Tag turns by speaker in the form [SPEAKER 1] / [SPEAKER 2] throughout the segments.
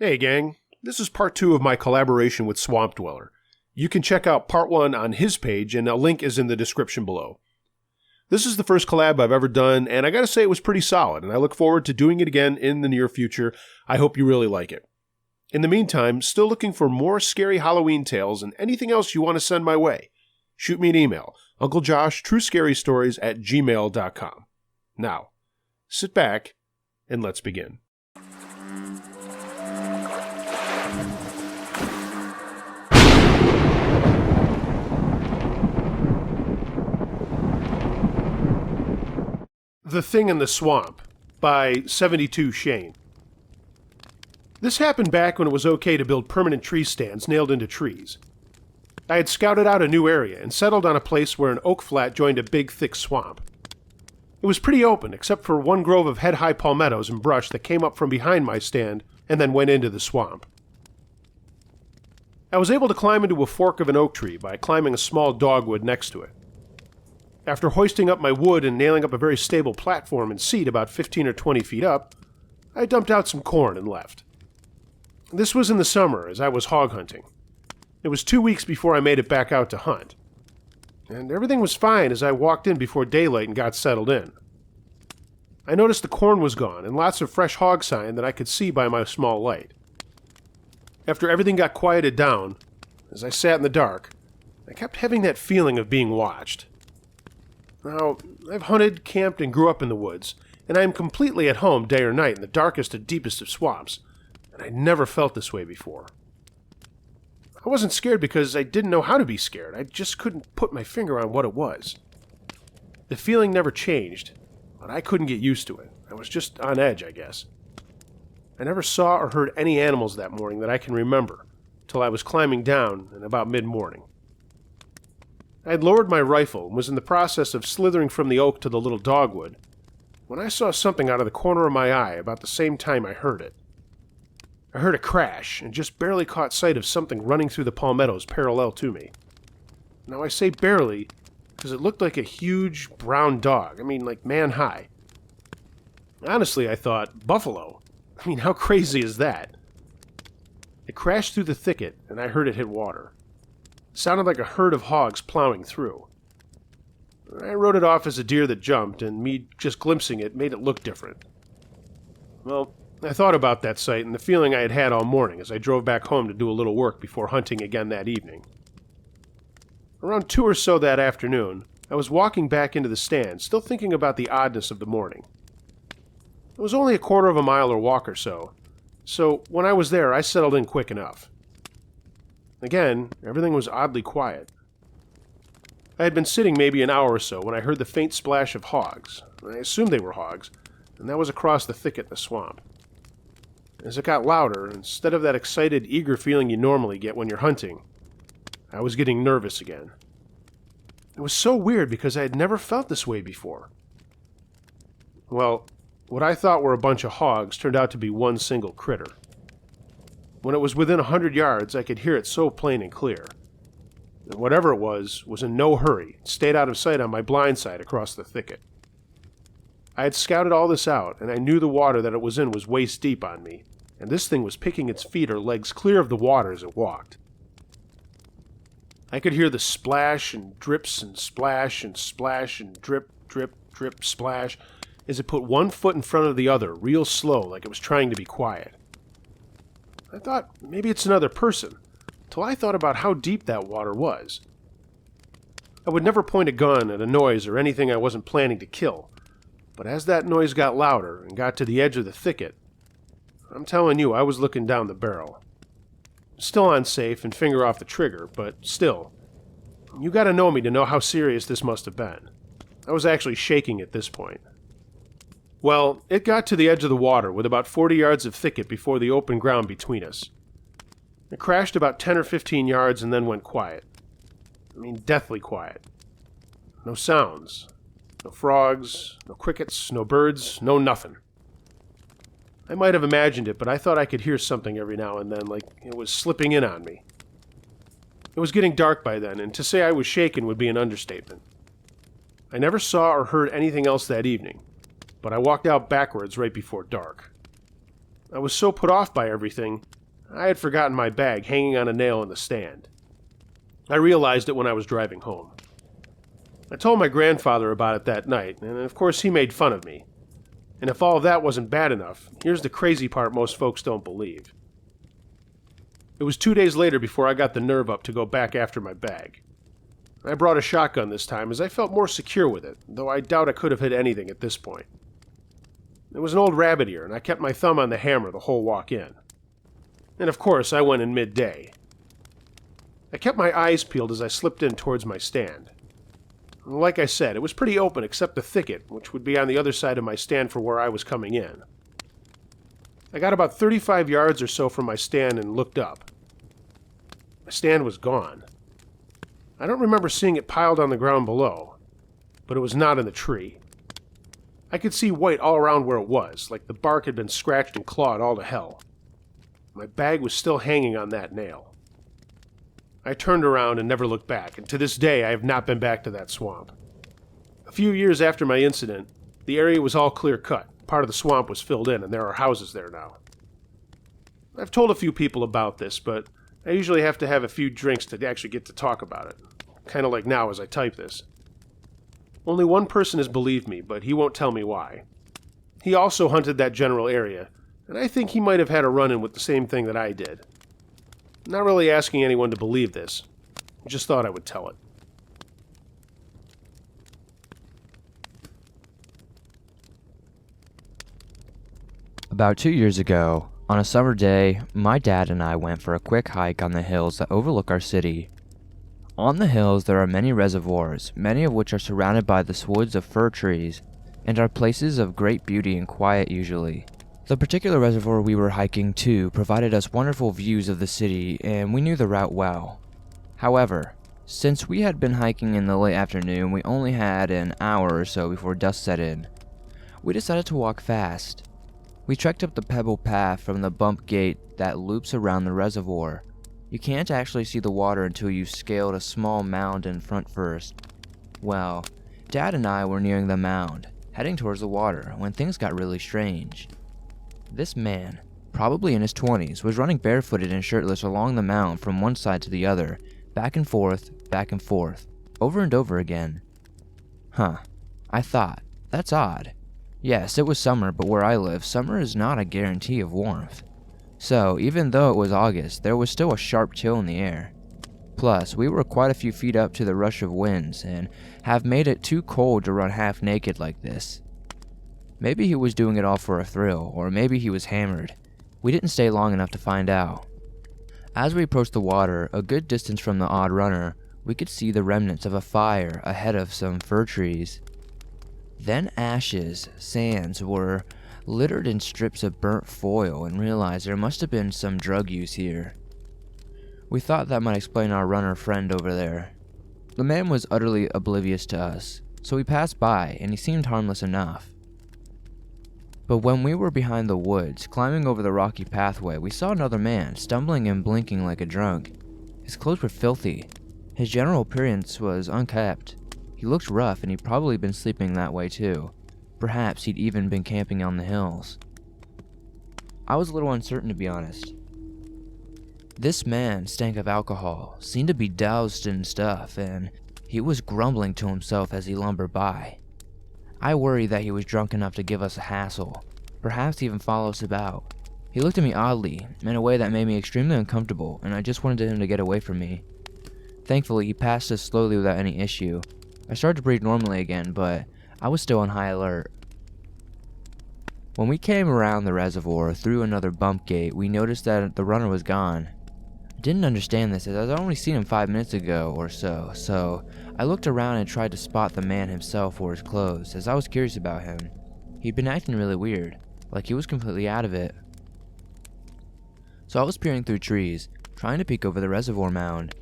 [SPEAKER 1] Hey gang, this is part 2 of my collaboration with Swamp Dweller. You can check out part 1 on his page and a link is in the description below. This is the first collab I've ever done and I gotta say it was pretty solid and I look forward to doing it again in the near future. I hope you really like it. In the meantime, still looking for more scary Halloween tales and anything else you want to send my way. Shoot me an email, unclejoshtruescarystories@gmail.com. Now, sit back and let's begin. The Thing in the Swamp by 72 Shane. This happened back when it was okay to build permanent tree stands nailed into trees. I had scouted out a new area and settled on a place where an oak flat joined a big, thick swamp. It was pretty open, except for one grove of head-high palmettos and brush that came up from behind my stand and then went into the swamp. I was able to climb into a fork of an oak tree by climbing a small dogwood next to it. After hoisting up my wood and nailing up a very stable platform and seat about 15 or 20 feet up, I dumped out some corn and left. This was in the summer, as I was hog hunting. It was 2 weeks before I made it back out to hunt. And everything was fine as I walked in before daylight and got settled in. I noticed the corn was gone and lots of fresh hog sign that I could see by my small light. After everything got quieted down, as I sat in the dark, I kept having that feeling of being watched. Now, I've hunted, camped, and grew up in the woods, and I am completely at home day or night in the darkest and deepest of swamps, and I never felt this way before. I wasn't scared because I didn't know how to be scared. I just couldn't put my finger on what it was. The feeling never changed, but I couldn't get used to it. I was just on edge, I guess. I never saw or heard any animals that morning that I can remember, till I was climbing down in about mid-morning. I had lowered my rifle and was in the process of slithering from the oak to the little dogwood when I saw something out of the corner of my eye about the same time I heard it. I heard a crash and just barely caught sight of something running through the palmettos parallel to me. Now I say barely because it looked like a huge brown dog, like man-high. Honestly, I thought, buffalo. How crazy is that? It crashed through the thicket and I heard it hit water. It sounded like a herd of hogs plowing through. I wrote it off as a deer that jumped, and me just glimpsing it made it look different. Well, I thought about that sight and the feeling I had had all morning as I drove back home to do a little work before hunting again that evening. Around 2 or so that afternoon, I was walking back into the stand, still thinking about the oddness of the morning. It was only a quarter of a mile or walk or so when I was there I settled in quick enough. Again, everything was oddly quiet. I had been sitting maybe an hour or so when I heard the faint splash of hogs. I assumed they were hogs, and that was across the thicket in the swamp. As it got louder, instead of that excited, eager feeling you normally get when you're hunting, I was getting nervous again. It was so weird because I had never felt this way before. Well, what I thought were a bunch of hogs turned out to be one single critter. When it was within 100 yards, I could hear it so plain and clear. And whatever it was in no hurry, it stayed out of sight on my blind side across the thicket. I had scouted all this out, and I knew the water that it was in was waist deep on me, and this thing was picking its feet or legs clear of the water as it walked. I could hear the splash and drips and splash and splash and drip, drip, drip, splash, as it put one foot in front of the other, real slow, like it was trying to be quiet. I thought maybe it's another person, till I thought about how deep that water was. I would never point a gun at a noise or anything I wasn't planning to kill, but as that noise got louder and got to the edge of the thicket, I'm telling you, I was looking down the barrel. Still unsafe and finger off the trigger, but still, you gotta know me to know how serious this must have been. I was actually shaking at this point. Well, it got to the edge of the water with about 40 yards of thicket before the open ground between us. It crashed about 10 or 15 yards and then went quiet. Deathly quiet. No sounds. No frogs, no crickets, no birds, no nothing. I might have imagined it, but I thought I could hear something every now and then, like it was slipping in on me. It was getting dark by then, and to say I was shaken would be an understatement. I never saw or heard anything else that evening, but I walked out backwards right before dark. I was so put off by everything, I had forgotten my bag hanging on a nail in the stand. I realized it when I was driving home. I told my grandfather about it that night, and of course he made fun of me. And if all of that wasn't bad enough, here's the crazy part most folks don't believe. It was 2 days later before I got the nerve up to go back after my bag. I brought a shotgun this time as I felt more secure with it, though I doubt I could have hit anything at this point. It was an old rabbit ear, and I kept my thumb on the hammer the whole walk in. And of course, I went in midday. I kept my eyes peeled as I slipped in towards my stand. Like I said, it was pretty open except the thicket, which would be on the other side of my stand for where I was coming in. I got about 35 yards or so from my stand and looked up. My stand was gone. I don't remember seeing it piled on the ground below, but it was not in the tree. I could see white all around where it was, like the bark had been scratched and clawed all to hell. My bag was still hanging on that nail. I turned around and never looked back, and to this day I have not been back to that swamp. A few years after my incident, the area was all clear-cut. Part of the swamp was filled in, and there are houses there now. I've told a few people about this, but I usually have to have a few drinks to actually get to talk about it. Kind of like now as I type this. Only one person has believed me, but he won't tell me why. He also hunted that general area, and I think he might have had a run-in with the same thing that I did. Not really asking anyone to believe this. Just thought I would tell it.
[SPEAKER 2] About 2 years ago, on a summer day, my dad and I went for a quick hike on the hills that overlook our city. On the hills there are many reservoirs, many of which are surrounded by the woods of fir trees, and are places of great beauty and quiet usually. The particular reservoir we were hiking to provided us wonderful views of the city, and we knew the route well. However, since we had been hiking in the late afternoon, we only had an hour or so before dusk set in. We decided to walk fast. We trekked up the pebble path from the bump gate that loops around the reservoir. You can't actually see the water until you've scaled a small mound in front first. Well, Dad and I were nearing the mound, heading towards the water, when things got really strange. This man, probably in his 20s, was running barefooted and shirtless along the mound from one side to the other, back and forth, over and over again. Huh, I thought, that's odd. Yes, it was summer, but where I live, summer is not a guarantee of warmth. So, even though it was August, there was still a sharp chill in the air. Plus, we were quite a few feet up to the rush of winds, and have made it too cold to run half naked like this. Maybe he was doing it all for a thrill, or maybe he was hammered. We didn't stay long enough to find out. As we approached the water, a good distance from the odd runner, we could see the remnants of a fire ahead of some fir trees. Then ashes, sands were littered in strips of burnt foil, and realized there must have been some drug use here. We thought that might explain our runner friend over there. The man was utterly oblivious to us, so we passed by, and he seemed harmless enough. But when we were behind the woods, climbing over the rocky pathway, we saw another man, stumbling and blinking like a drunk. His clothes were filthy. His general appearance was unkempt. He looked rough, and he'd probably been sleeping that way too. Perhaps he'd even been camping on the hills. I was a little uncertain, to be honest. This man stank of alcohol, seemed to be doused in stuff, and he was grumbling to himself as he lumbered by. I worried that he was drunk enough to give us a hassle, perhaps even follow us about. He looked at me oddly, in a way that made me extremely uncomfortable, and I just wanted him to get away from me. Thankfully, he passed us slowly without any issue. I started to breathe normally again, but I was still on high alert. When we came around the reservoir through another bump gate, we noticed that the runner was gone. I didn't understand this, as I'd only seen him 5 minutes ago or so I looked around and tried to spot the man himself or his clothes, as I was curious about him. He'd been acting really weird, like he was completely out of it. So I was peering through trees, trying to peek over the reservoir mound.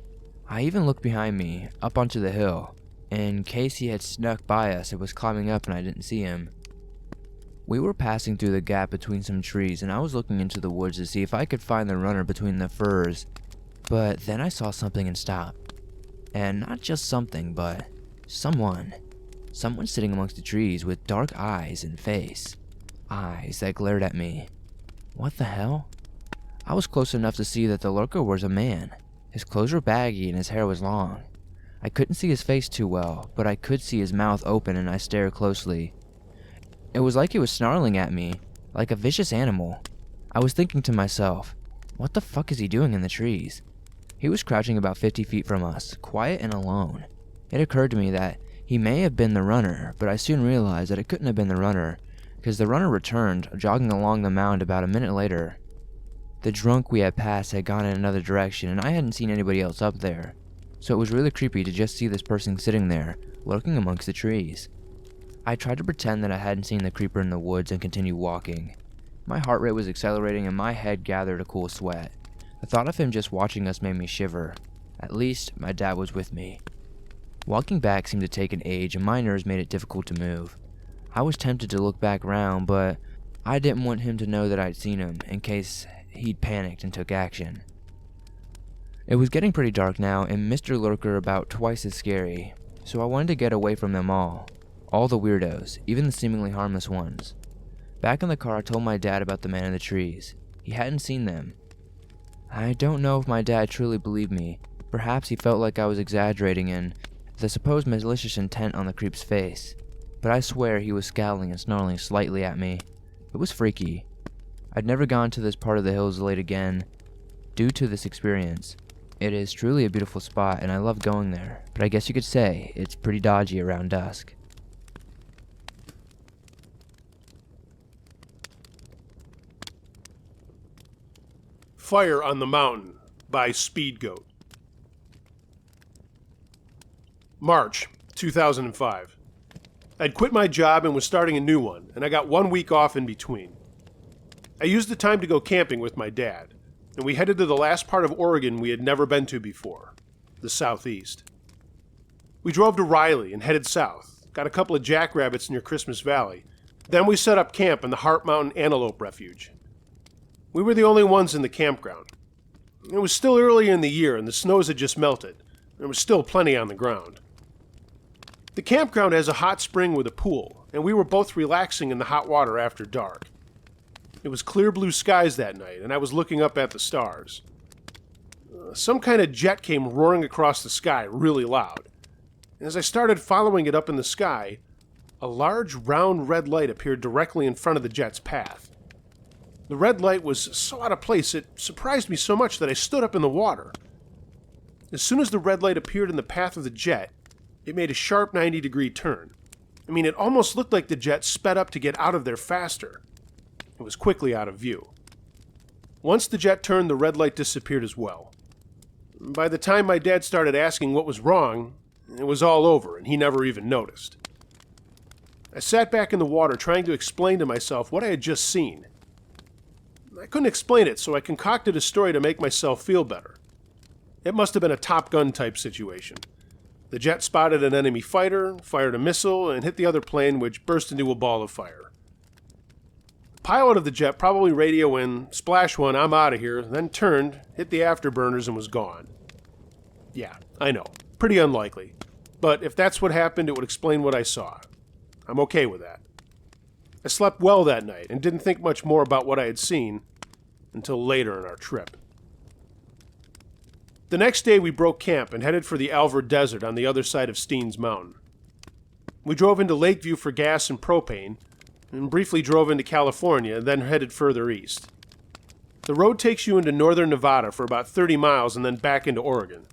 [SPEAKER 2] I even looked behind me, up onto the hill, in case he had snuck by us and was climbing up and I didn't see him. We were passing through the gap between some trees, and I was looking into the woods to see if I could find the runner between the firs. But then I saw something and stopped. And not just something, but someone. Someone sitting amongst the trees with dark eyes and face. Eyes that glared at me. What the hell? I was close enough to see that the lurker was a man. His clothes were baggy and his hair was long. I couldn't see his face too well, but I could see his mouth open and I stared closely. It was like he was snarling at me, like a vicious animal. I was thinking to myself, what the fuck is he doing in the trees? He was crouching about 50 feet from us, quiet and alone. It occurred to me that he may have been the runner, but I soon realized that it couldn't have been the runner, because the runner returned, jogging along the mound about a minute later. The drunk we had passed had gone in another direction, and I hadn't seen anybody else up there, so it was really creepy to just see this person sitting there, lurking amongst the trees. I tried to pretend that I hadn't seen the creeper in the woods and continued walking. My heart rate was accelerating and my head gathered a cool sweat. The thought of him just watching us made me shiver. At least, my dad was with me. Walking back seemed to take an age and my nerves made it difficult to move. I was tempted to look back round, but I didn't want him to know that I'd seen him, in case he'd panicked and took action. It was getting pretty dark now, and Mr. Lurker about twice as scary, so I wanted to get away from them all the weirdos, even the seemingly harmless ones. Back in the car, I told my dad about the man in the trees. He hadn't seen them. I don't know if my dad truly believed me. Perhaps he felt like I was exaggerating and the supposed malicious intent on the creep's face, but I swear he was scowling and snarling slightly at me. It was freaky. I'd never gone to this part of the hills late again due to this experience. It is truly a beautiful spot and I love going there, but I guess you could say it's pretty dodgy around dusk.
[SPEAKER 1] Fire on the Mountain by Speed Goat. March 2005. I'd quit my job and was starting a new one, and I got 1 week off in between. I used the time to go camping with my dad, and we headed to the last part of Oregon we had never been to before, the Southeast. We drove to Riley and headed south, got a couple of jackrabbits near Christmas Valley, then we set up camp in the Heart Mountain Antelope Refuge. We were the only ones in the campground. It was still early in the year and the snows had just melted. There was still plenty on the ground. The campground has a hot spring with a pool, and we were both relaxing in the hot water after dark. It was clear blue skies that night, and I was looking up at the stars. Some kind of jet came roaring across the sky really loud. And as I started following it up in the sky, a large round red light appeared directly in front of the jet's path. The red light was so out of place, it surprised me so much that I stood up in the water. As soon as the red light appeared in the path of the jet, it made a sharp 90-degree turn. It almost looked like the jet sped up to get out of there faster. It was quickly out of view. Once the jet turned, the red light disappeared as well. By the time my dad started asking what was wrong, it was all over, and he never even noticed. I sat back in the water trying to explain to myself what I had just seen. I couldn't explain it, so I concocted a story to make myself feel better. It must have been a Top Gun type situation. The jet spotted an enemy fighter, fired a missile, and hit the other plane, which burst into a ball of fire. The pilot of the jet probably radio in, "Splash one, I'm out of here," then turned, hit the afterburners, and was gone. Yeah, I know, pretty unlikely. But if that's what happened, it would explain what I saw. I'm okay with that. I slept well that night and didn't think much more about what I had seen until later in our trip. The next day we broke camp and headed for the Alvar Desert on the other side of Steens Mountain. We drove into Lakeview for gas and propane, and briefly drove into California, then headed further east. The road takes you into northern Nevada for about 30 miles and then back into Oregon.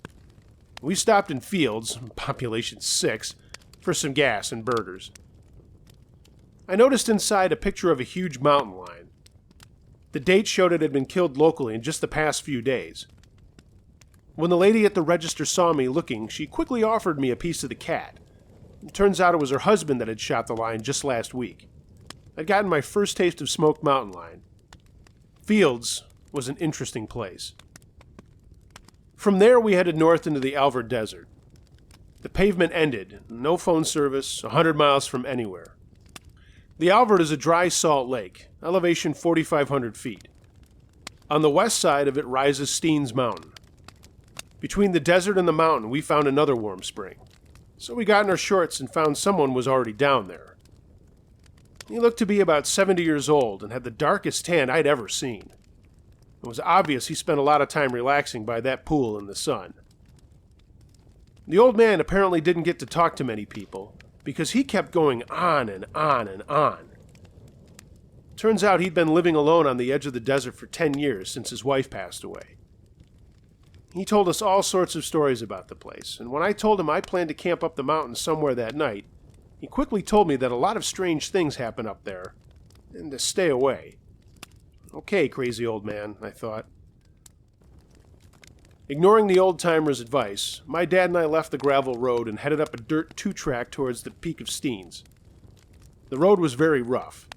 [SPEAKER 1] We stopped in Fields, population 6, for some gas and burgers. I noticed inside a picture of a huge mountain lion. The date showed it had been killed locally in just the past few days. When the lady at the register saw me looking, she quickly offered me a piece of the cat. It turns out it was her husband that had shot the lion just last week. I'd gotten my first taste of smoked mountain lion. Fields was an interesting place. From there we headed north into the Alvar Desert. The pavement ended, no phone service, 100 miles from anywhere. The Alvar is a dry salt lake, elevation 4,500 feet. On the west side of it rises Steens Mountain. Between the desert and the mountain, we found another warm spring. So we got in our shorts and found someone was already down there. He looked to be about 70 years old and had the darkest tan I'd ever seen. It was obvious he spent a lot of time relaxing by that pool in the sun. The old man apparently didn't get to talk to many people because he kept going on and on and on. Turns out he'd been living alone on the edge of the desert for 10 years since his wife passed away. He told us all sorts of stories about the place, and when I told him I planned to camp up the mountain somewhere that night, he quickly told me that a lot of strange things happen up there, and to stay away. Okay, crazy old man, I thought. Ignoring the old-timer's advice, my dad and I left the gravel road and headed up a dirt 2-track towards the peak of Steens. The road was very rough.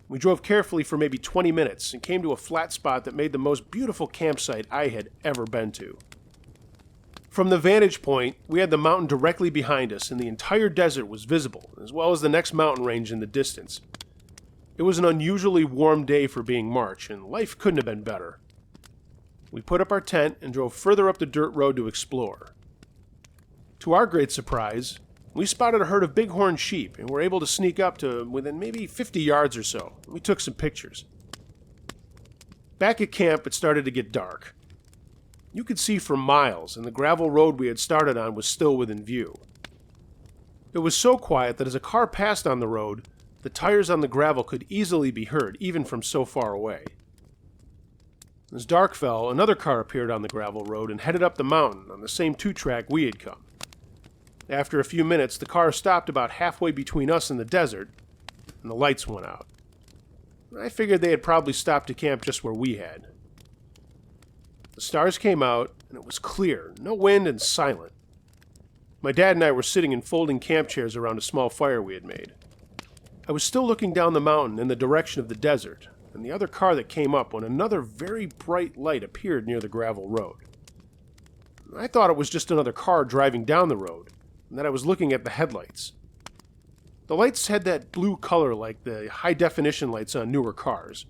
[SPEAKER 1] We drove carefully for maybe 20 minutes and came to a flat spot that made the most beautiful campsite I had ever been to. From the vantage point, we had the mountain directly behind us and the entire desert was visible, as well as the next mountain range in the distance. It was an unusually warm day for being March, and life couldn't have been better. We put up our tent and drove further up the dirt road to explore. To our great surprise, we spotted a herd of bighorn sheep and were able to sneak up to within maybe 50 yards or so. We took some pictures. Back at camp, it started to get dark. You could see for miles, and the gravel road we had started on was still within view. It was so quiet that as a car passed on the road, the tires on the gravel could easily be heard, even from so far away. As dark fell, another car appeared on the gravel road and headed up the mountain on the same 2-track we had come. After a few minutes, the car stopped about halfway between us and the desert, and the lights went out. I figured they had probably stopped to camp just where we had. The stars came out, and it was clear, no wind, and silent. My dad and I were sitting in folding camp chairs around a small fire we had made. I was still looking down the mountain in the direction of the desert, and the other car that came up when another very bright light appeared near the gravel road. I thought it was just another car driving down the road, and that I was looking at the headlights. The lights had that blue color like the high-definition lights on newer cars.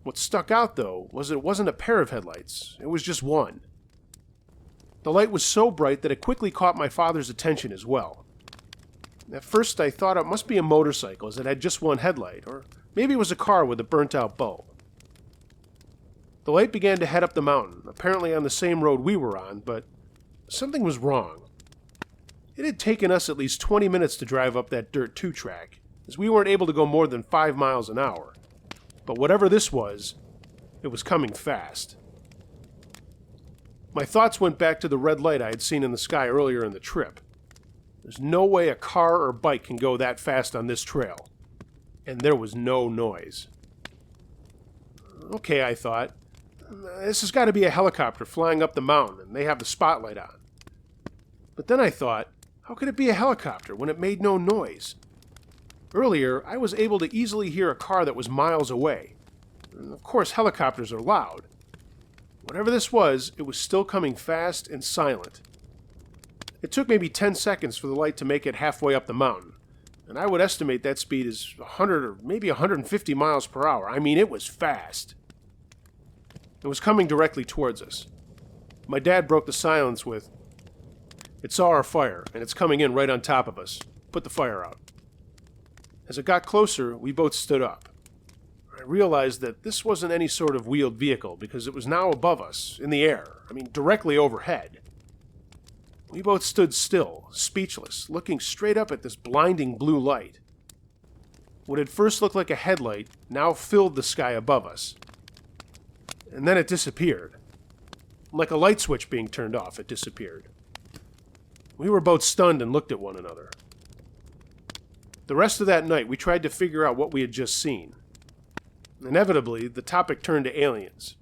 [SPEAKER 1] What stuck out, though, was it wasn't a pair of headlights. It was just one. The light was so bright that it quickly caught my father's attention as well. At first, I thought it must be a motorcycle, as it had just one headlight, or maybe it was a car with a burnt-out bulb. The light began to head up the mountain, apparently on the same road we were on, but something was wrong. It had taken us at least 20 minutes to drive up that dirt 2-track, as we weren't able to go more than 5 miles an hour. But whatever this was, it was coming fast. My thoughts went back to the red light I had seen in the sky earlier in the trip. There's no way a car or bike can go that fast on this trail. And there was no noise. Okay, I thought. This has got to be a helicopter flying up the mountain, and they have the spotlight on. But then I thought, how could it be a helicopter when it made no noise? Earlier, I was able to easily hear a car that was miles away. And of course, helicopters are loud. Whatever this was, it was still coming fast and silent. It took maybe 10 seconds for the light to make it halfway up the mountain, and I would estimate that speed is 100 or maybe 150 miles per hour. I mean, it was fast. It was coming directly towards us. My dad broke the silence with, "It saw our fire, and it's coming in right on top of us. Put the fire out." As it got closer, we both stood up. I realized that this wasn't any sort of wheeled vehicle because it was now above us, in the air. I mean, directly overhead. We both stood still, speechless, looking straight up at this blinding blue light. What had first looked like a headlight now filled the sky above us. And then it disappeared. Like a light switch being turned off, it disappeared. We were both stunned and looked at one another. The rest of that night, we tried to figure out what we had just seen. Inevitably, the topic turned to aliens.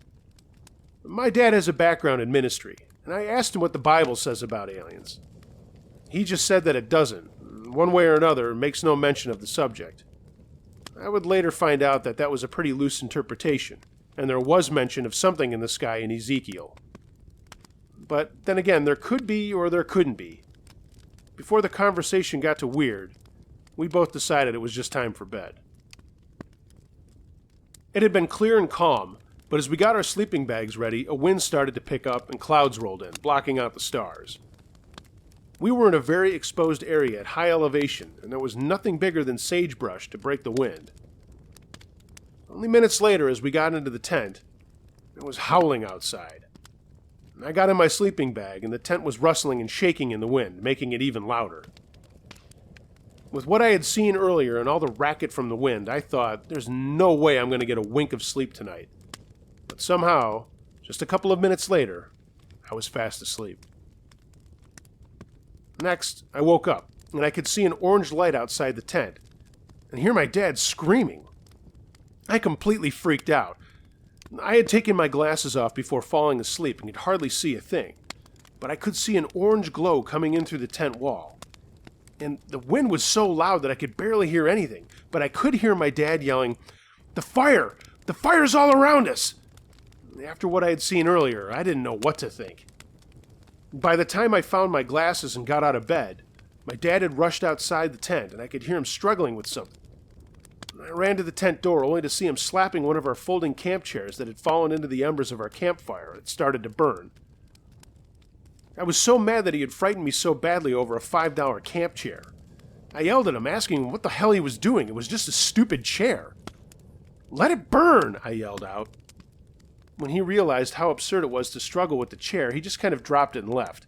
[SPEAKER 1] My dad has a background in ministry, and I asked him what the Bible says about aliens. He just said that it doesn't. One way or another, makes no mention of the subject. I would later find out that that was a pretty loose interpretation, and there was mention of something in the sky in Ezekiel. But then again, there could be or there couldn't be. Before the conversation got to weird, we both decided it was just time for bed. It had been clear and calm, but as we got our sleeping bags ready, a wind started to pick up and clouds rolled in, blocking out the stars. We were in a very exposed area at high elevation, and there was nothing bigger than sagebrush to break the wind. Only minutes later, as we got into the tent, it was howling outside. I got in my sleeping bag, and the tent was rustling and shaking in the wind, making it even louder. With what I had seen earlier and all the racket from the wind, I thought, there's no way I'm going to get a wink of sleep tonight. But somehow, just a couple of minutes later, I was fast asleep. Next, I woke up, and I could see an orange light outside the tent, and hear my dad screaming. I completely freaked out. I had taken my glasses off before falling asleep and could hardly see a thing, but I could see an orange glow coming in through the tent wall. And the wind was so loud that I could barely hear anything, but I could hear my dad yelling, "The fire! The fire's all around us!" After what I had seen earlier, I didn't know what to think. By the time I found my glasses and got out of bed, my dad had rushed outside the tent and I could hear him struggling with something. I ran to the tent door only to see him slapping one of our folding camp chairs that had fallen into the embers of our campfire and had started to burn. I was so mad that he had frightened me so badly over a $5 camp chair. I yelled at him, asking him what the hell he was doing. It was just a stupid chair. "Let it burn," I yelled out. When he realized how absurd it was to struggle with the chair, he just kind of dropped it and left.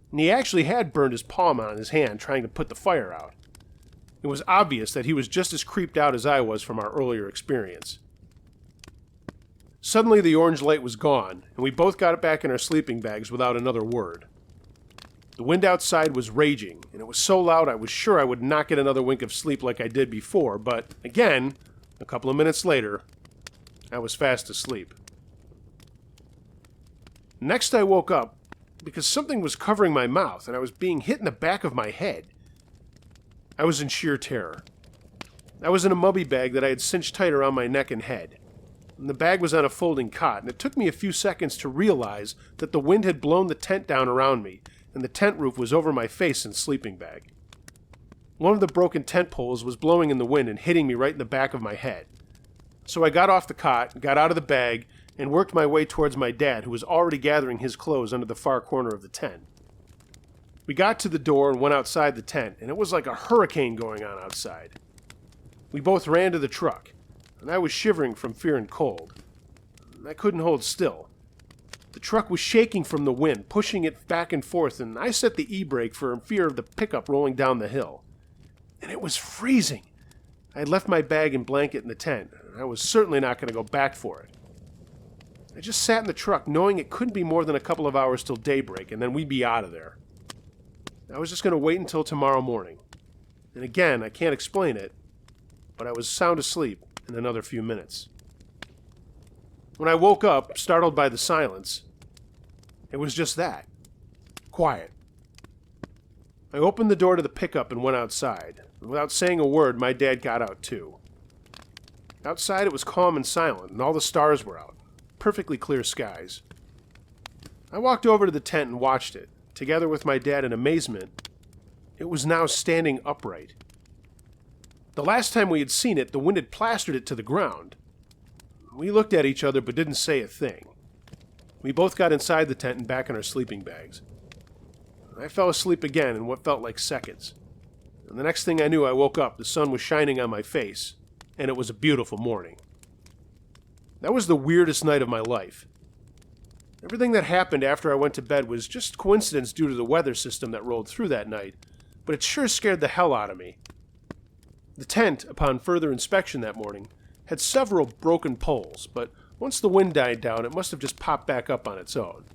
[SPEAKER 1] And he actually had burned his palm on his hand trying to put the fire out. It was obvious that he was just as creeped out as I was from our earlier experience. Suddenly the orange light was gone, and we both got back in our sleeping bags without another word. The wind outside was raging, and it was so loud I was sure I would not get another wink of sleep like I did before, but again, a couple of minutes later, I was fast asleep. Next I woke up because something was covering my mouth, and I was being hit in the back of my head. I was in sheer terror. I was in a mubby bag that I had cinched tight around my neck and head. And the bag was on a folding cot, and it took me a few seconds to realize that the wind had blown the tent down around me, and the tent roof was over my face and sleeping bag. One of the broken tent poles was blowing in the wind and hitting me right in the back of my head. So I got off the cot, got out of the bag, and worked my way towards my dad, who was already gathering his clothes under the far corner of the tent. We got to the door and went outside the tent, and it was like a hurricane going on outside. We both ran to the truck, and I was shivering from fear and cold. I couldn't hold still. The truck was shaking from the wind, pushing it back and forth, and I set the e-brake for fear of the pickup rolling down the hill. And it was freezing. I had left my bag and blanket in the tent, and I was certainly not going to go back for it. I just sat in the truck knowing it couldn't be more than a couple of hours till daybreak, and then we'd be out of there. I was just going to wait until tomorrow morning. And again, I can't explain it, but I was sound asleep in another few minutes. When I woke up, startled by the silence, it was just that. Quiet. I opened the door to the pickup and went outside. And without saying a word, my dad got out too. Outside it was calm and silent, and all the stars were out. Perfectly clear skies. I walked over to the tent and watched it. Together with my dad in amazement, it was now standing upright. The last time we had seen it, the wind had plastered it to the ground. We looked at each other but didn't say a thing. We both got inside the tent and back in our sleeping bags. I fell asleep again in what felt like seconds. And the next thing I knew, I woke up, the sun was shining on my face, and it was a beautiful morning. That was the weirdest night of my life. Everything that happened after I went to bed was just coincidence due to the weather system that rolled through that night, but it sure scared the hell out of me. The tent, upon further inspection that morning, had several broken poles, but once the wind died down, it must have just popped back up on its own.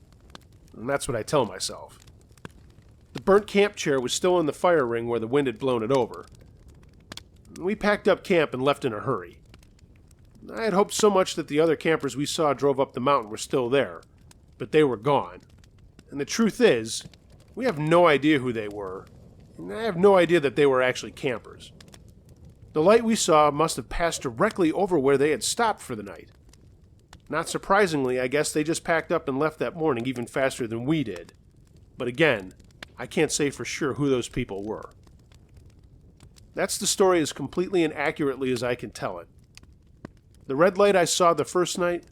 [SPEAKER 1] And that's what I tell myself. The burnt camp chair was still in the fire ring where the wind had blown it over. We packed up camp and left in a hurry. I had hoped so much that the other campers we saw drove up the mountain were still there, but they were gone. And the truth is, we have no idea who they were, and I have no idea that they were actually campers. The light we saw must have passed directly over where they had stopped for the night. Not surprisingly, I guess they just packed up and left that morning even faster than we did. But again, I can't say for sure who those people were. That's the story as completely and accurately as I can tell it. The red light I saw the first night,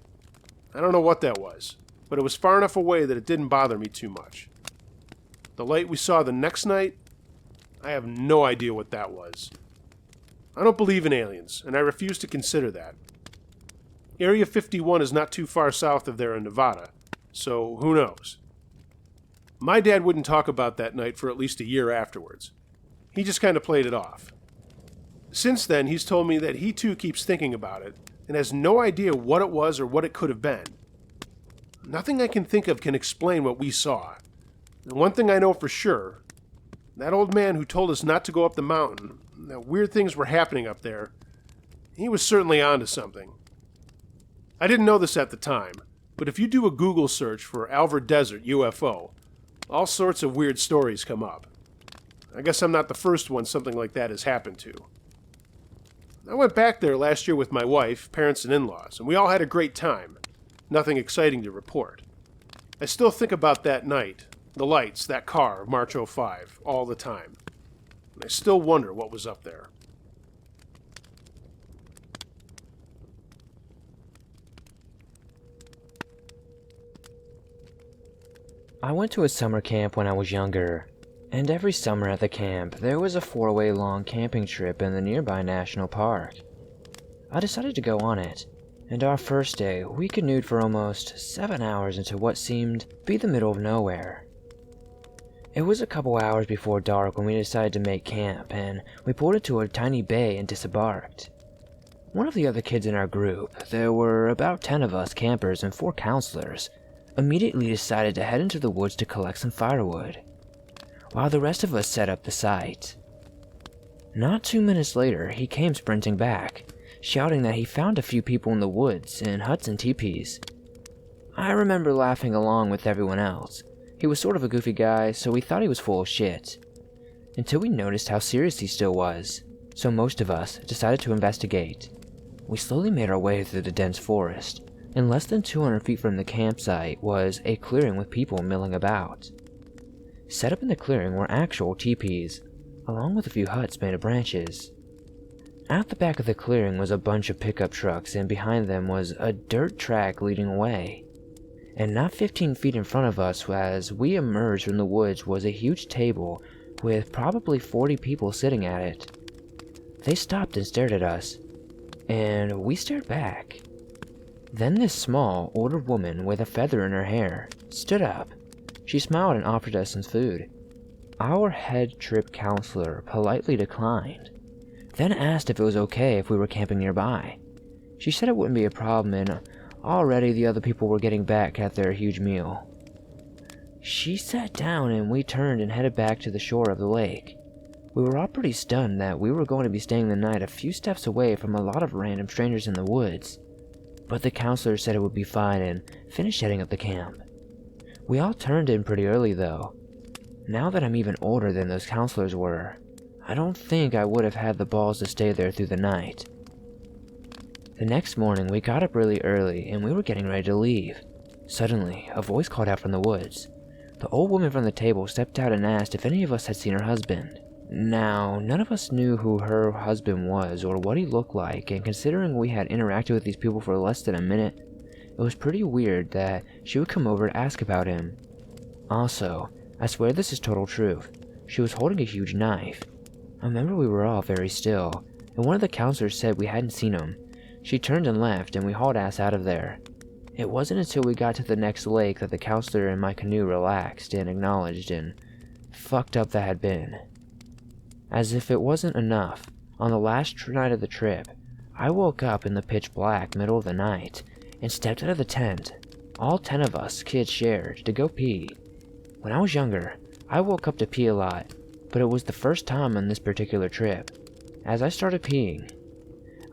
[SPEAKER 1] I don't know what that was, but it was far enough away that it didn't bother me too much. The light we saw the next night, I have no idea what that was. I don't believe in aliens, and I refuse to consider that. Area 51 is not too far south of there in Nevada, so who knows? My dad wouldn't talk about that night for at least a year afterwards. He just kind of played it off. Since then, he's told me that he too keeps thinking about it and has no idea what it was or what it could have been. Nothing I can think of can explain what we saw. And one thing I know for sure, that old man who told us not to go up the mountain, that weird things were happening up there, he was certainly onto something. I didn't know this at the time, but if you do a Google search for Alvord Desert UFO, all sorts of weird stories come up. I guess I'm not the first one something like that has happened to. I went back there last year with my wife, parents, and in-laws, and we all had a great time. Nothing exciting to report. I still think about that night, the lights, that car, March '05, all the time. And I still wonder what was up there.
[SPEAKER 3] I went to a summer camp when I was younger, and every summer at the camp there was a 4-way long camping trip in the nearby national park. I decided to go on it, and our first day we canoed for almost 7 hours into what seemed to be the middle of nowhere. It was a couple hours before dark when we decided to make camp, and we pulled into a tiny bay and disembarked. One of the other kids in our group, there were about 10 of us campers and 4 counselors, immediately decided to head into the woods to collect some firewood, while the rest of us set up the site. Not 2 minutes later, he came sprinting back, shouting that he found a few people in the woods in huts and teepees. I remember laughing along with everyone else. He was sort of a goofy guy, so we thought he was full of shit, until we noticed how serious he still was, so most of us decided to investigate. We slowly made our way through the dense forest, and less than 200 feet from the campsite was a clearing with people milling about. Set up in the clearing were actual teepees, along with a few huts made of branches. At the back of the clearing was a bunch of pickup trucks, and behind them was a dirt track leading away. And not 15 feet in front of us as we emerged from the woods was a huge table with probably 40 people sitting at it. They stopped and stared at us, and we stared back. Then this small, older woman with a feather in her hair stood up. She smiled and offered us some food. Our head trip counselor politely declined, then asked if it was okay if we were camping nearby. She said it wouldn't be a problem, and already the other people were getting back at their huge meal. She sat down and we turned and headed back to the shore of the lake. We were all pretty stunned that we were going to be staying the night a few steps away from a lot of random strangers in the woods. But the counselor said it would be fine and finished setting up the camp. We all turned in pretty early though. Now that I'm even older than those counselors were, I don't think I would have had the balls to stay there through the night. The next morning we got up really early and we were getting ready to leave. Suddenly, a voice called out from the woods. The old woman from the table stepped out and asked if any of us had seen her husband. Now, none of us knew who her husband was or what he looked like, and considering we had interacted with these people for less than a minute, it was pretty weird that she would come over to ask about him. Also, I swear this is total truth, she was holding a huge knife. I remember we were all very still, and one of the counselors said we hadn't seen him. She turned and left, and we hauled ass out of there. It wasn't until we got to the next lake that the counselor in my canoe relaxed and acknowledged and fucked up that had been. As if it wasn't enough, on the last night of the trip, I woke up in the pitch black middle of the night and stepped out of the tent. All 10 of us kids shared to go pee. When I was younger, I woke up to pee a lot, but it was the first time on this particular trip. As I started peeing,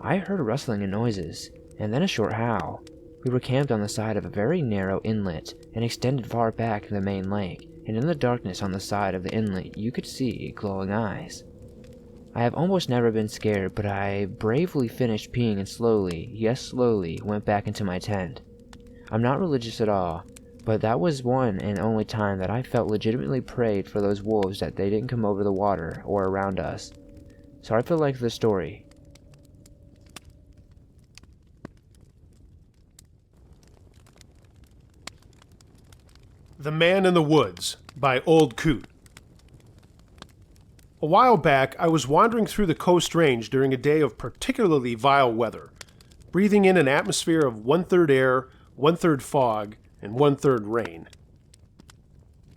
[SPEAKER 3] I heard rustling and noises, and then a short howl. We were camped on the side of a very narrow inlet and extended far back in the main lake, and in the darkness on the side of the inlet you could see glowing eyes. I have almost never been scared, but I bravely finished peeing and slowly, yes slowly, went back into my tent. I'm not religious at all, but that was one and only time that I felt legitimately prayed for those wolves that they didn't come over the water or around us. Sorry for the length of the story.
[SPEAKER 1] The Man in the Woods by Old Coot. A while back, I was wandering through the Coast Range during a day of particularly vile weather, breathing in an atmosphere of 1/3 air, 1/3 fog, and 1/3 rain.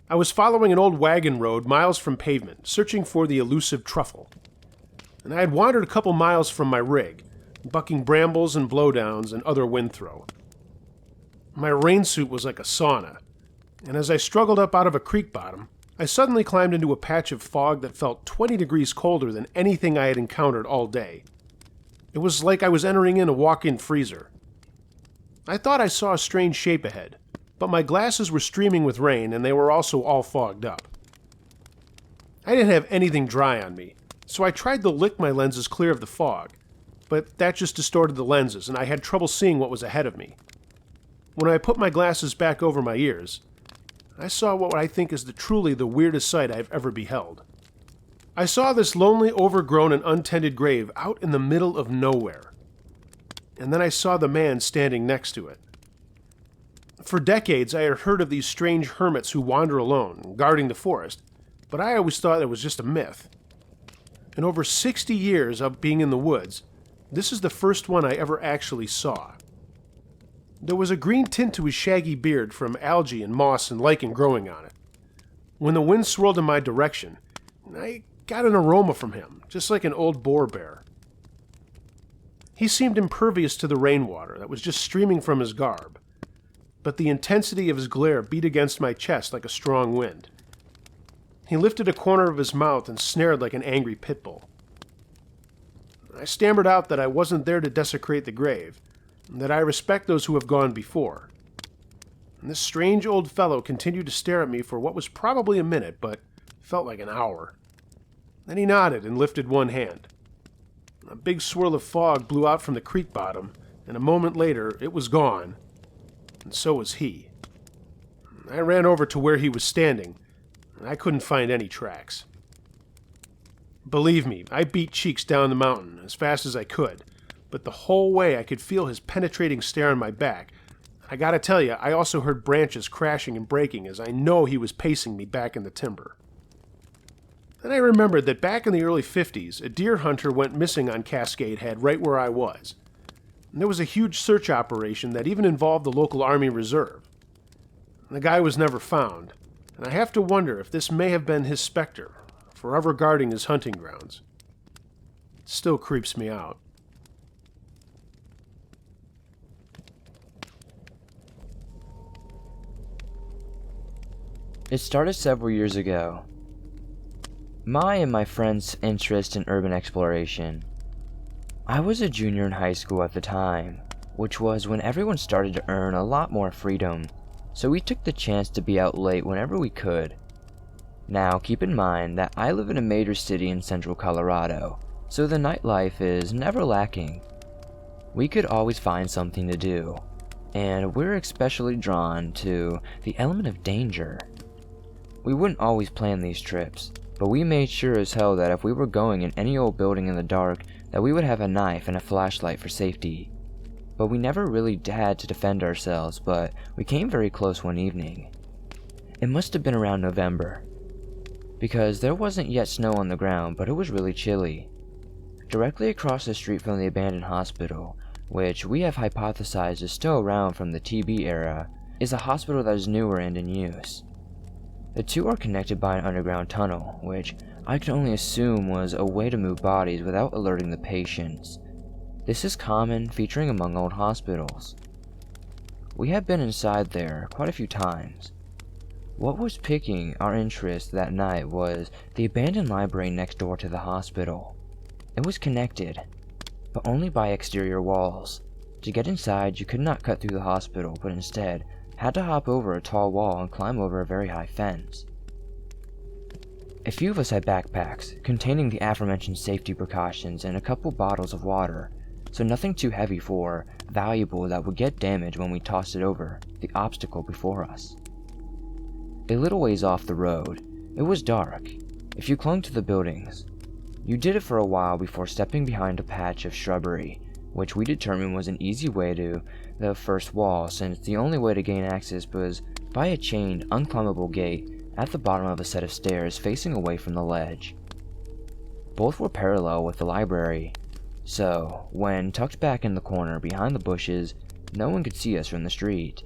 [SPEAKER 1] I was following an old wagon road miles from pavement, searching for the elusive truffle. And I had wandered a couple miles from my rig, bucking brambles and blowdowns and other wind throw. My rain suit was like a sauna, and as I struggled up out of a creek bottom, I suddenly climbed into a patch of fog that felt 20 degrees colder than anything I had encountered all day. It was like I was entering in a walk-in freezer. I thought I saw a strange shape ahead, but my glasses were streaming with rain and they were also all fogged up. I didn't have anything dry on me, so I tried to lick my lenses clear of the fog, but that just distorted the lenses and I had trouble seeing what was ahead of me. When I put my glasses back over my ears, I saw what I think is truly the weirdest sight I've ever beheld. I saw this lonely, overgrown, and untended grave out in the middle of nowhere. And then I saw the man standing next to it. For decades, I had heard of these strange hermits who wander alone, guarding the forest, but I always thought it was just a myth. In over 60 years of being in the woods, this is the first one I ever actually saw. There was a green tint to his shaggy beard from algae and moss and lichen growing on it. When the wind swirled in my direction, I got an aroma from him, just like an old boar bear. He seemed impervious to the rainwater that was just streaming from his garb, but the intensity of his glare beat against my chest like a strong wind. He lifted a corner of his mouth and snared like an angry pit bull. I stammered out that I wasn't there to desecrate the grave, and that I respect those who have gone before. And this strange old fellow continued to stare at me for what was probably a minute, but felt like an hour. Then he nodded and lifted one hand. A big swirl of fog blew out from the creek bottom, and a moment later it was gone, and so was he. I ran over to where he was standing, and I couldn't find any tracks. Believe me, I beat Cheeks down the mountain as fast as I could, but the whole way I could feel his penetrating stare on my back. I gotta tell you, I also heard branches crashing and breaking as I know he was pacing me back in the timber. Then I remembered that back in the early 50s, a deer hunter went missing on Cascade Head right where I was. And there was a huge search operation that even involved the local Army Reserve. And the guy was never found, and I have to wonder if this may have been his specter, forever guarding his hunting grounds. It still creeps me out.
[SPEAKER 2] It started several years ago. My and my friend's interest in urban exploration. I was a junior in high school at the time, which was when everyone started to earn a lot more freedom, so we took the chance to be out late whenever we could. Now, keep in mind that I live in a major city in central Colorado, so the nightlife is never lacking. We could always find something to do, and we're especially drawn to the element of danger. We wouldn't always plan these trips, but we made sure as hell that if we were going in any old building in the dark, that we would have a knife and a flashlight for safety. But we never really had to defend ourselves, but we came very close one evening. It must have been around November, because there wasn't yet snow on the ground, but it was really chilly. Directly across the street from the abandoned hospital, which we have hypothesized is still around from the TB era, is a hospital that is newer and in use. The two are connected by an underground tunnel, which I can only assume was a way to move bodies without alerting the patients. This is common, featuring among old hospitals. We had been inside there quite a few times. What was piquing our interest that night was the abandoned library next door to the hospital. It was connected, but only by exterior walls. To get inside, you could not cut through the hospital, but instead had to hop over a tall wall and climb over a very high fence. A few of us had backpacks containing the aforementioned safety precautions and a couple bottles of water, so nothing too heavy for valuable that would get damaged when we tossed it over the obstacle before us. A little ways off the road, it was dark. If you clung to the buildings, you did it for a while before stepping behind a patch of shrubbery, which we determined was an easy way to the first wall, since the only way to gain access was by a chained, unclimbable gate at the bottom of a set of stairs facing away from the ledge. Both were parallel with the library, so when tucked back in the corner behind the bushes, no one could see us from the street.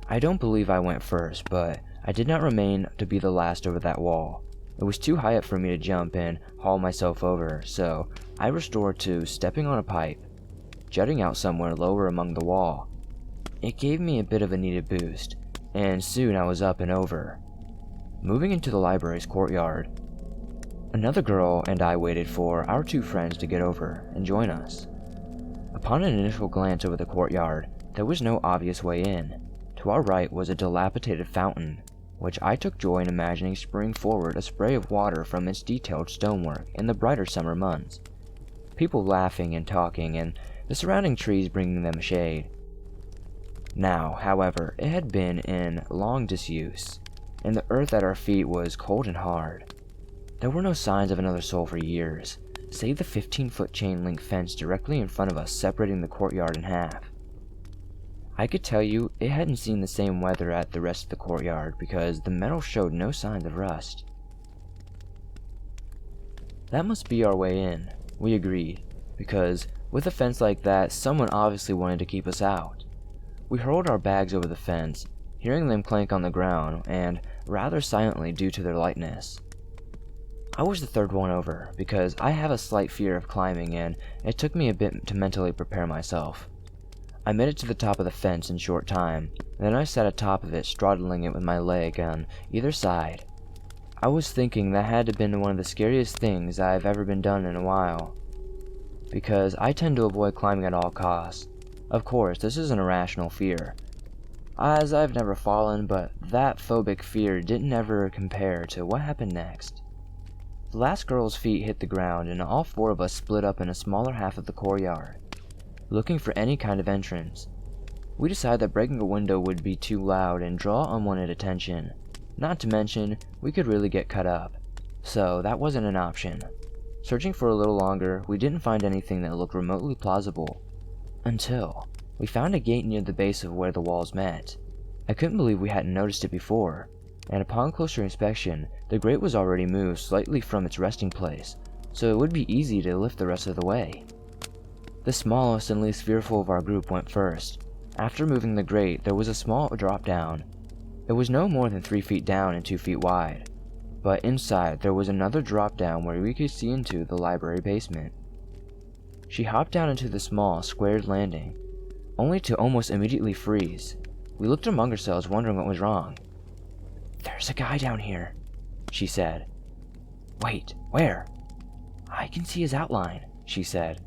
[SPEAKER 2] I don't believe I went first, but I did not remain to be the last over that wall. It was too high up for me to jump and haul myself over, so I restored to stepping on a pipe, jutting out somewhere lower among the wall. It gave me a bit of a needed boost, and soon I was up and over. Moving into the library's courtyard, another girl and I waited for our two friends to get over and join us. Upon an initial glance over the courtyard, there was no obvious way in. To our right was a dilapidated fountain, which I took joy in imagining spring forward a spray of water from its detailed stonework in the brighter summer months. People laughing and talking, and the surrounding trees bringing them shade. Now, however, it had been in long disuse, and the earth at our feet was cold and hard. There were no signs of another soul for years, save the 15-foot chain-link fence directly in front of us separating the courtyard in half. I could tell you it hadn't seen the same weather at the rest of the courtyard because the metal showed no signs of rust. That must be our way in, we agreed, because with a fence like that, someone obviously wanted to keep us out. We hurled our bags over the fence, hearing them clank on the ground, and rather silently due to their lightness. I was the third one over, because I have a slight fear of climbing and it took me a bit to mentally prepare myself. I made it to the top of the fence in short time, and then I sat atop of it straddling it with my leg on either side. I was thinking that had to have been one of the scariest things I've ever been done in a while, because I tend to avoid climbing at all costs. Of course, this is an irrational fear, as I've never fallen, but that phobic fear didn't ever compare to what happened next. The last girl's feet hit the ground, and all four of us split up in a smaller half of the courtyard, looking for any kind of entrance. We decided that breaking a window would be too loud and draw unwanted attention. Not to mention, we could really get cut up, so that wasn't an option. Searching for a little longer, we didn't find anything that looked remotely plausible, until we found a gate near the base of where the walls met. I couldn't believe we hadn't noticed it before, and upon closer inspection, the grate was already moved slightly from its resting place, so it would be easy to lift the rest of the way. The smallest and least fearful of our group went first. After moving the grate, there was a small drop down. It was no more than 3 feet down and 2 feet wide, but inside there was another drop down where we could see into the library basement. She hopped down into the small, squared landing, only to almost immediately freeze. We looked among ourselves, wondering what was wrong. "There's a guy down here," she said. "Wait, where?" "I can see his outline," she said.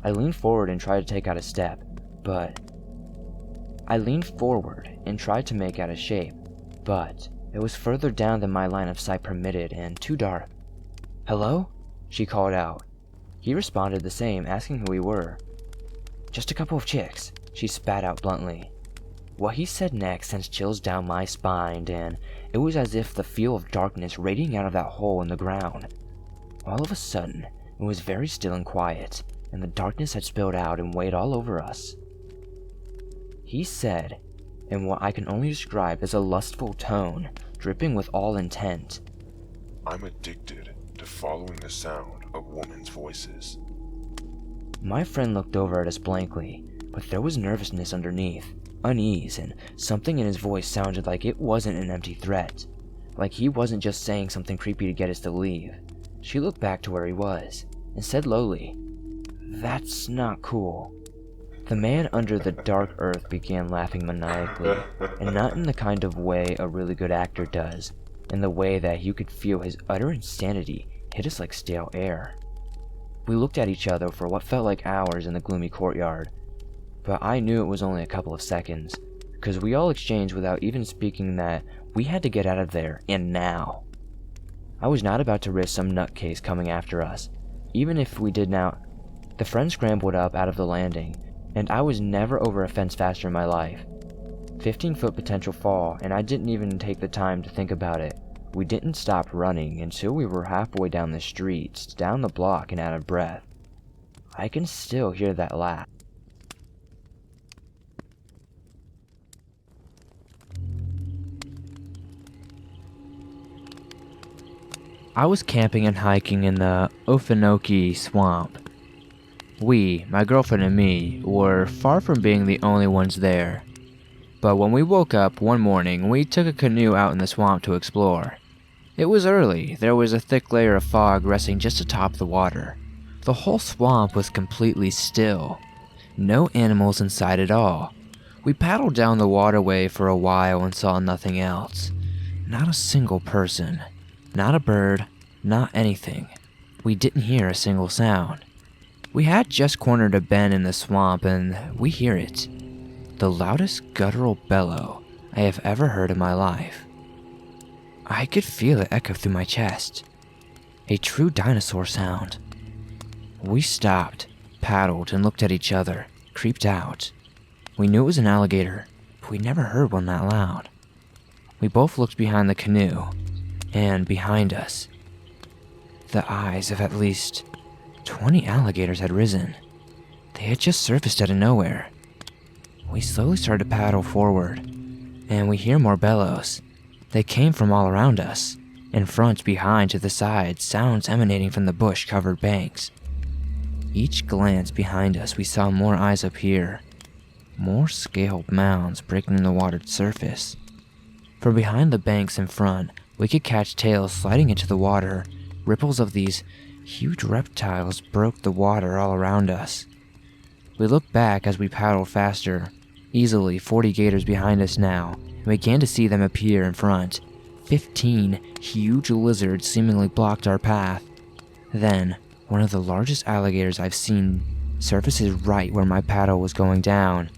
[SPEAKER 2] I leaned forward and tried to make out a shape, but it was further down than my line of sight permitted and too dark. "Hello?" she called out. He responded the same, asking who we were. "Just a couple of chicks," she spat out bluntly. What he said next sent chills down my spine, and it was as if the feel of darkness radiating out of that hole in the ground. All of a sudden, it was very still and quiet, and the darkness had spilled out and weighed all over us. He said, in what I can only describe as a lustful tone, dripping with all intent,
[SPEAKER 4] "I'm addicted to following the sound of women's voices."
[SPEAKER 2] My friend looked over at us blankly, but there was nervousness underneath, unease, and something in his voice sounded like it wasn't an empty threat, like he wasn't just saying something creepy to get us to leave. She looked back to where he was, and said lowly, "That's not cool." The man under the dark earth began laughing maniacally, and not in the kind of way a really good actor does, in the way that you could feel his utter insanity hit us like stale air. We looked at each other for what felt like hours in the gloomy courtyard, but I knew it was only a couple of seconds, because we all exchanged without even speaking that we had to get out of there, and now. I was not about to risk some nutcase coming after us, even if we did now. The friend scrambled up out of the landing, and I was never over a fence faster in my life. 15-foot potential fall, and I didn't even take the time to think about it. We didn't stop running until we were halfway down the street, down the block, and out of breath. I can still hear that laugh. I was camping and hiking in the Okefenokee swamp. We, my girlfriend and me, were far from being the only ones there. But when we woke up one morning, we took a canoe out in the swamp to explore. It was early. There was a thick layer of fog resting just atop the water. The whole swamp was completely still. No animals in sight at all. We paddled down the waterway for a while and saw nothing else. Not a single person. Not a bird. Not anything. We didn't hear a single sound. We had just cornered a bend in the swamp and we hear it. The loudest guttural bellow I have ever heard in my life. I could feel it echo through my chest. A true dinosaur sound. We stopped, paddled, and looked at each other, creeped out. We knew it was an alligator, but we never heard one that loud. We both looked behind the canoe, and behind us, the eyes of at least 20 alligators had risen. They had just surfaced out of nowhere. We slowly started to paddle forward, and we hear more bellows. They came from all around us, in front, behind, to the side, sounds emanating from the bush-covered banks. Each glance behind us, we saw more eyes appear, more scaled mounds breaking the watered surface. From behind the banks in front, we could catch tails sliding into the water. Ripples of these huge reptiles broke the water all around us. We looked back as we paddled faster. Easily 40 gators behind us now, and we began to see them appear in front. 15 huge lizards seemingly blocked our path. Then, one of the largest alligators I've seen surfaces right where my paddle was going down.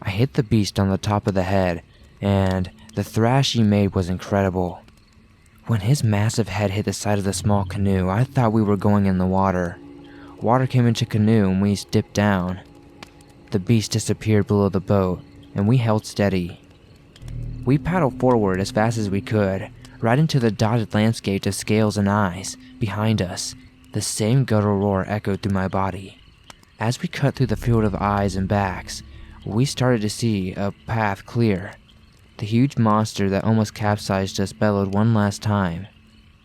[SPEAKER 2] I hit the beast on the top of the head, and the thrash he made was incredible. When his massive head hit the side of the small canoe, I thought we were going in the water. Water came into the canoe and we dipped down. The beast disappeared below the boat, and we held steady. We paddled forward as fast as we could, right into the dotted landscape of scales and eyes. Behind us, the same guttural roar echoed through my body. As we cut through the field of eyes and backs, we started to see a path clear. The huge monster that almost capsized us bellowed one last time.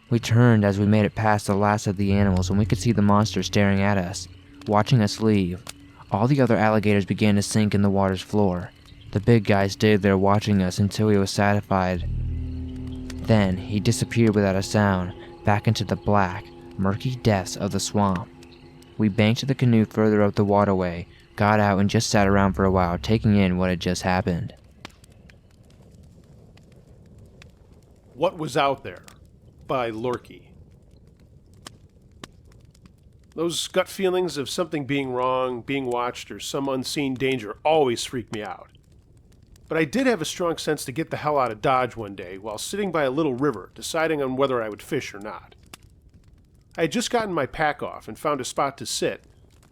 [SPEAKER 2] We turned as we made it past the last of the animals, and we could see the monster staring at us, watching us leave. All the other alligators began to sink in the water's floor. The big guy stayed there watching us until he was satisfied. Then he disappeared without a sound, back into the black, murky depths of the swamp. We banked the canoe further up the waterway, got out, and just sat around for a while, taking in what had just happened.
[SPEAKER 1] What Was Out There? By Lorky. Those gut feelings of something being wrong, being watched, or some unseen danger always freak me out. But I did have a strong sense to get the hell out of Dodge one day while sitting by a little river, deciding on whether I would fish or not. I had just gotten my pack off and found a spot to sit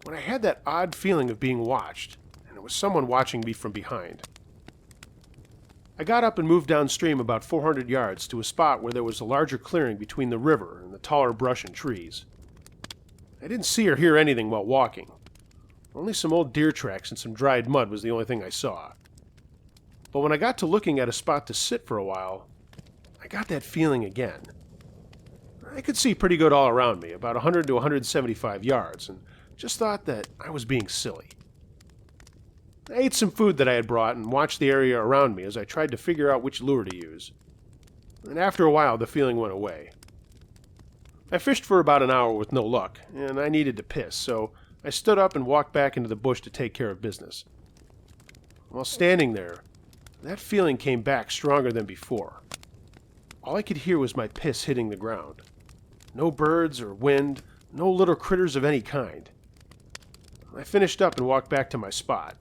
[SPEAKER 1] when I had that odd feeling of being watched, and it was someone watching me from behind. I got up and moved downstream about 400 yards to a spot where there was a larger clearing between the river and the taller brush and trees. I didn't see or hear anything while walking. Only some old deer tracks and some dried mud was the only thing I saw. But when I got to looking at a spot to sit for a while, I got that feeling again. I could see pretty good all around me, about 100 to 175 yards, and just thought that I was being silly. I ate some food that I had brought and watched the area around me as I tried to figure out which lure to use. And after a while, the feeling went away. I fished for about an hour with no luck, and I needed to piss, so I stood up and walked back into the bush to take care of business. While standing there, that feeling came back stronger than before. All I could hear was my piss hitting the ground. No birds or wind, no little critters of any kind. I finished up and walked back to my spot.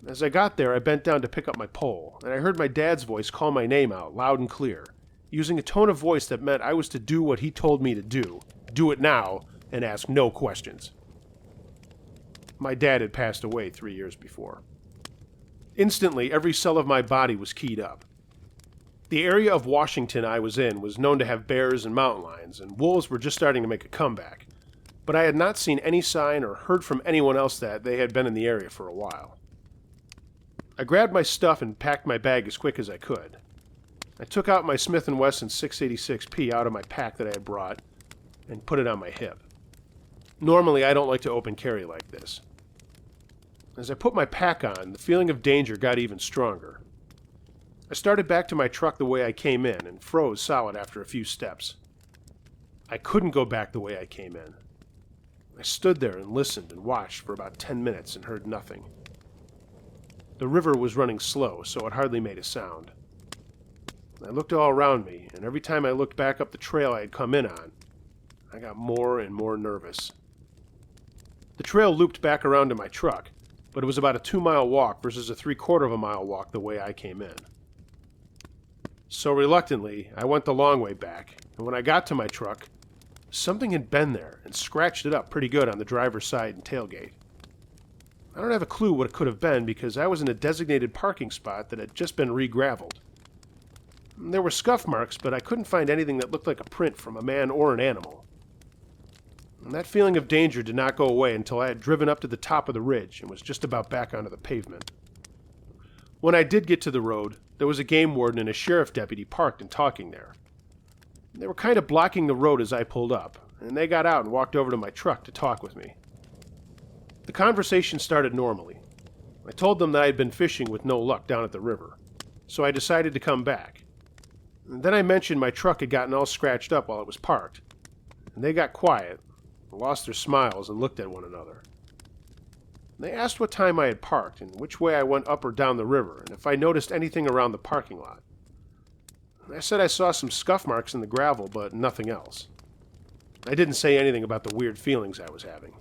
[SPEAKER 1] As I got there, I bent down to pick up my pole, and I heard my dad's voice call my name out loud and clear, using a tone of voice that meant I was to do what he told me to do it now, and ask no questions. My dad had passed away 3 years before. Instantly, every cell of my body was keyed up. The area of Washington I was in was known to have bears and mountain lions, and wolves were just starting to make a comeback, but I had not seen any sign or heard from anyone else that they had been in the area for a while. I grabbed my stuff and packed my bag as quick as I could. I took out my Smith & Wesson 686P out of my pack that I had brought and put it on my hip. Normally, I don't like to open carry like this. As I put my pack on, the feeling of danger got even stronger. I started back to my truck the way I came in and froze solid after a few steps. I couldn't go back the way I came in. I stood there and listened and watched for about 10 minutes and heard nothing. The river was running slow, so it hardly made a sound. I looked all around me, and every time I looked back up the trail I had come in on, I got more and more nervous. The trail looped back around to my truck, but it was about a 2-mile walk versus a 3/4 of a mile walk the way I came in. So reluctantly, I went the long way back, and when I got to my truck, something had been there and scratched it up pretty good on the driver's side and tailgate. I don't have a clue what it could have been because I was in a designated parking spot that had just been re-graveled. There were scuff marks, but I couldn't find anything that looked like a print from a man or an animal. And that feeling of danger did not go away until I had driven up to the top of the ridge and was just about back onto the pavement. When I did get to the road, there was a game warden and a sheriff deputy parked and talking there. They were kind of blocking the road as I pulled up, and they got out and walked over to my truck to talk with me. The conversation started normally. I told them that I had been fishing with no luck down at the river, so I decided to come back. And then I mentioned my truck had gotten all scratched up while it was parked, and they got quiet, lost their smiles, and looked at one another. They asked what time I had parked and which way I went up or down the river, and if I noticed anything around the parking lot. I said I saw some scuff marks in the gravel, but nothing else. I didn't say anything about the weird feelings I was having.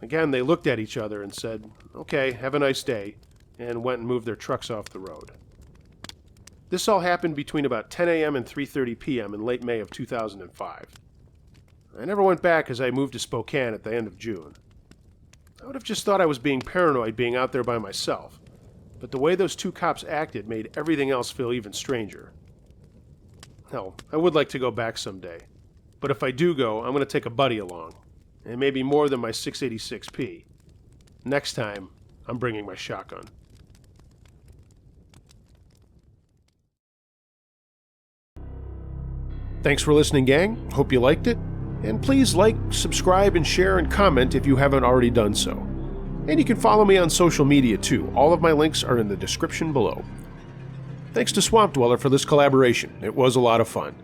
[SPEAKER 1] Again, they looked at each other and said, "Okay, have a nice day," and went and moved their trucks off the road. This all happened between about 10 a.m. and 3:30 p.m. in late May of 2005. I never went back as I moved to Spokane at the end of June. I would have just thought I was being paranoid being out there by myself, but the way those two cops acted made everything else feel even stranger. Hell, I would like to go back someday, but if I do go, I'm going to take a buddy along, and maybe more than my 686P. Next time, I'm bringing my shotgun. Thanks for listening, gang. Hope you liked it. And please like, subscribe, and share and comment if you haven't already done so. And you can follow me on social media too. All of my links are in the description below. Thanks to Swamp Dweller for this collaboration. It was a lot of fun.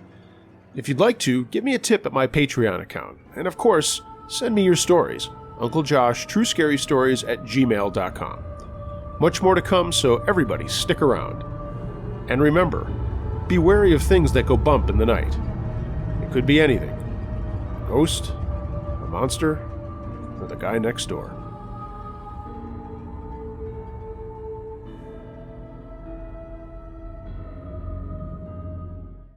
[SPEAKER 1] If you'd like to, give me a tip at my Patreon account. And of course, send me your stories. unclejoshtruescarystories@gmail.com. Much more to come, so everybody stick around. And remember, be wary of things that go bump in the night. It could be anything. A ghost, a monster, or the guy next door.